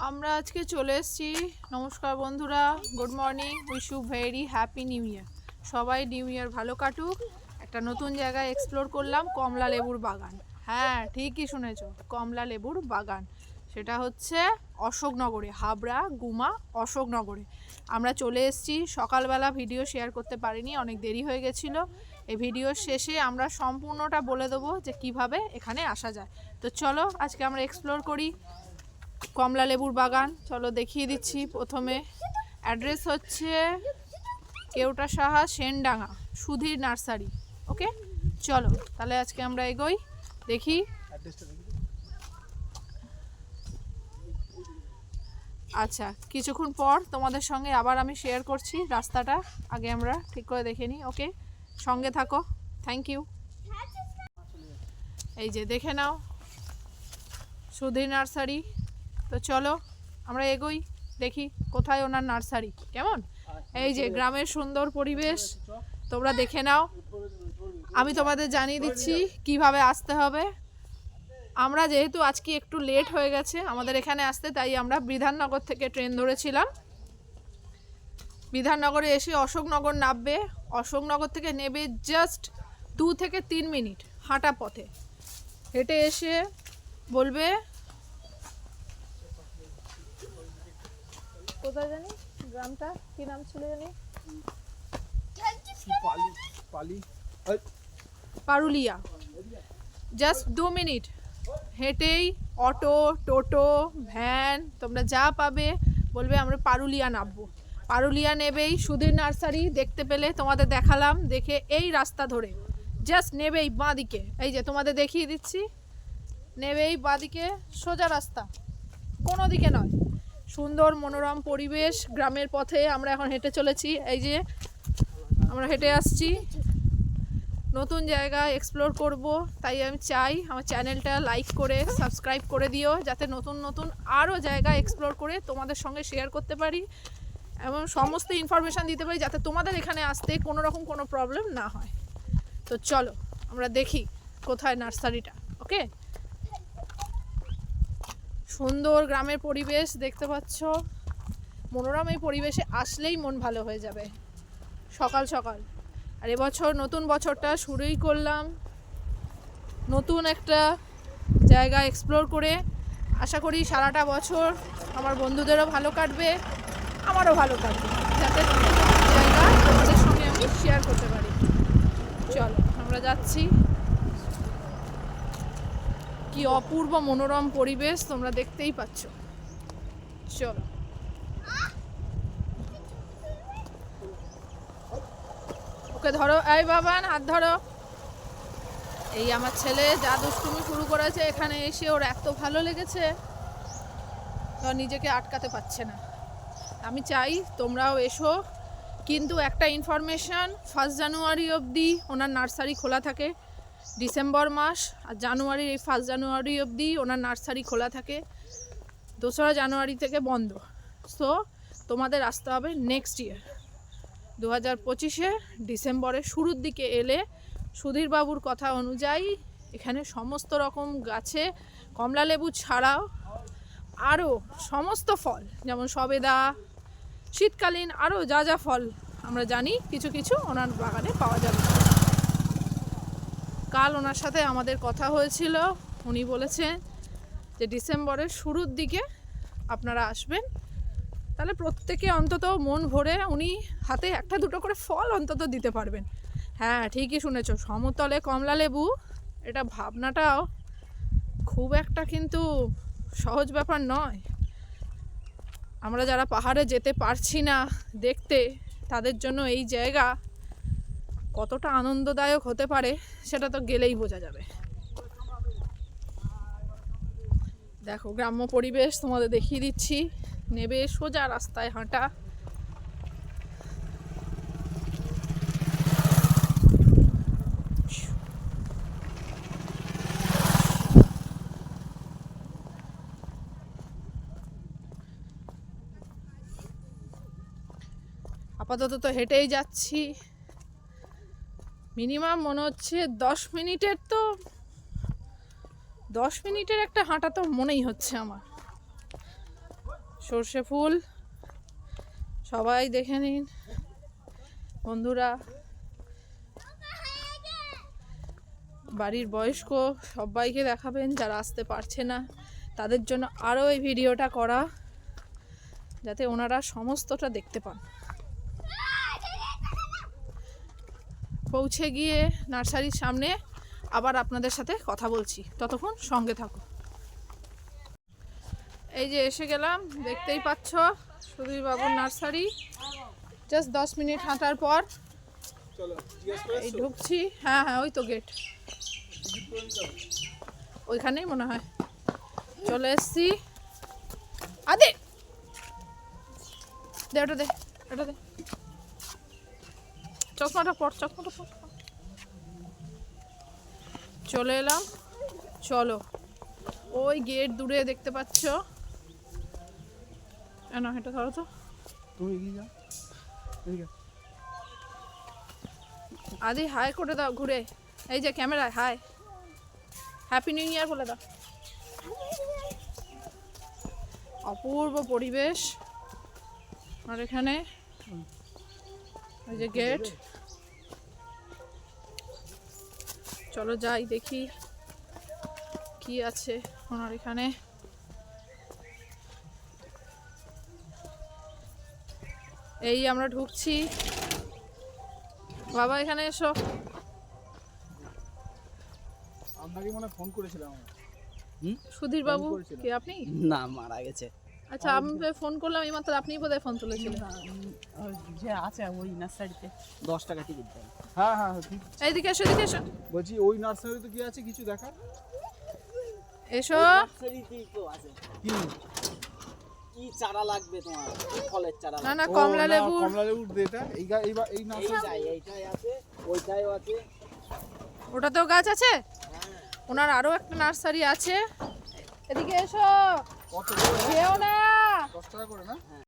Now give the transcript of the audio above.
আমরা আজকে চলে এসেছি। নমস্কার বন্ধুরা, good morning, wish you very happy new year. সবাই নিউ ইয়ার ভালো কাটুক। একটা নতুন জায়গায় এক্সপ্লোর করলাম, কমলা লেবুর বাগান। হ্যাঁ, ঠিকই শুনেছ, কমলা লেবুর বাগান। সেটা হচ্ছে অশোকনগরে, হাবড়া গুমা অশোকনগরে। আমরা চলে এসেছি। সকালবেলা ভিডিও শেয়ার করতে পারিনি, অনেক দেরি হয়ে গেছিলো। এই ভিডিওর শেষে আমরা সম্পূর্ণটা বলে দেবো যে কিভাবে এখানে আসা যায়। তো চলো আজকে আমরা এক্সপ্লোর করি কমলা লেবুর বাগান। চলো দেখিয়ে দিচ্ছি। প্রথমে অ্যাড্রেস হচ্ছে কেওটা সাহা সেনডাঙ্গা সুধীর নার্সারি। ওকে, চলো তাহলে আজকে আমরা এগোই, দেখি। আচ্ছা, কিছুক্ষণ পর তোমাদের সঙ্গে আবার আমি শেয়ার করছি রাস্তাটা। আগে আমরা ঠিক করে দেখে নিই। ওকে, সঙ্গে থাকো। Thank you. এই যে দেখে নাও সুধীর নার্সারি। তো চলো আমরা এগোই, দেখি কোথায় ওনার নার্সারি। কেমন এই যে গ্রামের সুন্দর পরিবেশ, তোমরা দেখে নাও। আমি তোমাদের জানিয়ে দিচ্ছি কিভাবে আসতে হবে। আমরা যেহেতু আজকে একটু লেট হয়ে গেছে আমাদের এখানে আসতে, তাই আমরা বিধাননগর থেকে ট্রেন ধরেছিলাম। বিধাননগরে এসে অশোকনগর নামবে। অশোকনগর থেকে নেবে জাস্ট 2 থেকে 3 মিনিট হাঁটা পথে। হেঁটে এসে বলবে কোথায় জানি গ্রামটা কি নাম ছিল জানি, পারুলিয়া। জাস্ট 2 মিনিট হেঁটেই অটো, টোটো, ভ্যান তোমরা যা পাবে বলবে আমরা পারুলিয়া নামবো। পারুলিয়া নেবেই সুধীর নার্সারি দেখতে পেলে, তোমাদের দেখালাম। দেখে এই রাস্তা ধরে জাস্ট নেবেই বাঁ দিকে, এই যে তোমাদের দেখিয়ে দিচ্ছি, নেবেই বাঁ দিকে সোজা রাস্তা, কোনো দিকে নয়। সুন্দর মনোরম পরিবেশ, গ্রামের পথে আমরা এখন হেঁটে চলেছি। এই যে আমরা হেঁটে আসছি, নতুন জায়গা এক্সপ্লোর করব। তাই আমি চাই আমার চ্যানেলটা লাইক করে সাবস্ক্রাইব করে দিও, যাতে নতুন নতুন আরও জায়গা এক্সপ্লোর করে তোমাদের সঙ্গে শেয়ার করতে পারি এবং সমস্ত ইনফরমেশান দিতে পারি, যাতে তোমাদের এখানে আসতে কোনো রকম কোনো প্রবলেম না হয়। তো চলো আমরা দেখি কোথায় নার্সারিটা। ওকে, সুন্দর গ্রামের পরিবেশ দেখতে পাচ্ছ। মনোরম এই পরিবেশে আসলেই মন ভালো হয়ে যাবে সকাল সকাল। আর এবছর নতুন বছরটা শুরুই করলাম নতুন একটা জায়গা এক্সপ্লোর করে। আশা করি সারাটা বছর আমার বন্ধুদেরও ভালো কাটবে, আমারও ভালো কাটবে, যাতে নতুন নতুন জায়গা তোমাদের সঙ্গে আমি শেয়ার করতে পারি। চলো আমরা যাচ্ছি। কি অপূর্ব মনোরম পরিবেশ তোমরা দেখতেই পাচ্ছ। চলো ওকে ধরো, এই বাবান হাত ধরো। এই আমার ছেলে যা দুষ্টুমি শুরু করেছে, এখানে এসে ওর এত ভালো লেগেছে তো নিজেকে আটকাতে পারছে না। আমি চাই তোমরাও এসো, কিন্তু একটা ইনফরমেশান, 1 জানুয়ারি অবধি ওনার নার্সারি খোলা থাকে। ডিসেম্বর মাস আর জানুয়ারির এই 1 জানুয়ারি অবধি ওনার নার্সারি খোলা থাকে। 2রা জানুয়ারি থেকে বন্ধ। সো তোমাদের আসতে হবে নেক্সট ইয়ার 2025-এ ডিসেম্বরের শুরুর দিকে এলে সুধীরবাবুর কথা অনুযায়ী এখানে সমস্ত রকম গাছে কমলা লেবু ছাড়াও আরও সমস্ত ফল, যেমন সবেদা, শীতকালীন আরও যা যা ফল আমরা জানি কিছু কিছু ওনার বাগানে পাওয়া যাবে। কাল ওনার সাথে আমাদের কথা হয়েছিল, উনি বলেছেন যে ডিসেম্বরের শুরুর দিকে আপনারা আসবেন, তাহলে প্রত্যেকে অন্তত মন ভরে উনি হাতে 1-2 করে ফল অন্তত দিতে পারবেন। হ্যাঁ, ঠিকই শুনেছ, সমতলে কমলা লেবু, এটা ভাবনাটাও খুব একটা কিন্তু সহজ ব্যাপার নয়। আমরা যারা পাহাড়ে যেতে পারছি না দেখতে, তাদের জন্য এই জায়গা কতটা আনন্দদায়ক হতে পারে সেটা তো গেলেই বোঝা যাবে। দেখো গ্রাম্য পরিবেশ তোমাদের দেখিয়ে দিচ্ছি। নেবে সোজা রাস্তায় হাঁটা। আপাতত তো হেঁটেই যাচ্ছি। মিনিমাম মনে হচ্ছে 10 মিনিটের একটা হাঁটা তো মনেই হচ্ছে আমার। সর্ষে ফুল সবাই দেখে নিন বন্ধুরা, বাড়ির বয়স্ক সবাইকে দেখাবেন, যারা আসতে পারছে না তাদের জন্য আরও এই ভিডিওটা করা, যাতে ওনারা সমস্তটা দেখতে পান। পৌঁছে গিয়ে নার্সারির সামনে আবার আপনাদের সাথে কথা বলছি, ততক্ষণ সঙ্গে থাকো। এই যে এসে গেলাম, দেখতেই পাচ্ছ সুধীর বাবুর নার্সারি। জাস্ট 10 মিনিট হাঁটার পর এই ঢুকছি। হ্যাঁ হ্যাঁ, ওই তো গেট, ওইখানেই মনে হয়। চলে এসছি। আদে দে, ওটা দে, ওটা দে, চশমাটা পর, চশমাটা পর। চলে এলাম, চলো। ওই গেট দূরে দেখতে পাচ্ছ, না এটা ধরো তো, আদি হাই করে দাও ঘুরে, এই যে ক্যামেরায় হাই, হ্যাপি নিউ ইয়ার বলে দাও। অপূর্ব পরিবেশ, আর এখানে এই যে গেট। চলো যাই দেখি কি আছে ওনার এখানে। এই আমরা ঢুকছি। বাবা এখানে এসো। আপনাকে মনে ফোন করেছিলাম। সুধীর বাবু কি আপনি? না, মারা গেছে। আচ্ছা, আমি ফোন করলাম এই মাত্র, আপনি বোধহয় ফোন তুলেছিলেন। যে আছে ওই নার্সারিতে 10 টাকা টিকিট দেয়। হ্যাঁ হ্যাঁ ঠিক। এইদিকে এসো, এদিকে এসো, বলছি ওই নার্সারিতে কি আছে কিছু দেখার? এসো। নার্সারিতেই তো আছে। কি কি চারা লাগবে তোমার? কি ফলের চারা? না না, কমলা লেবু। কমলা লেবুর এটা এই নার্সারি। এইটাই আছে, ওইটাইও আছে। ওটাতেও গাছ আছে। ওনার আরো একটা নার্সারি আছে। এদিকে এসো, কত যেও না। 10 টাকা করে না?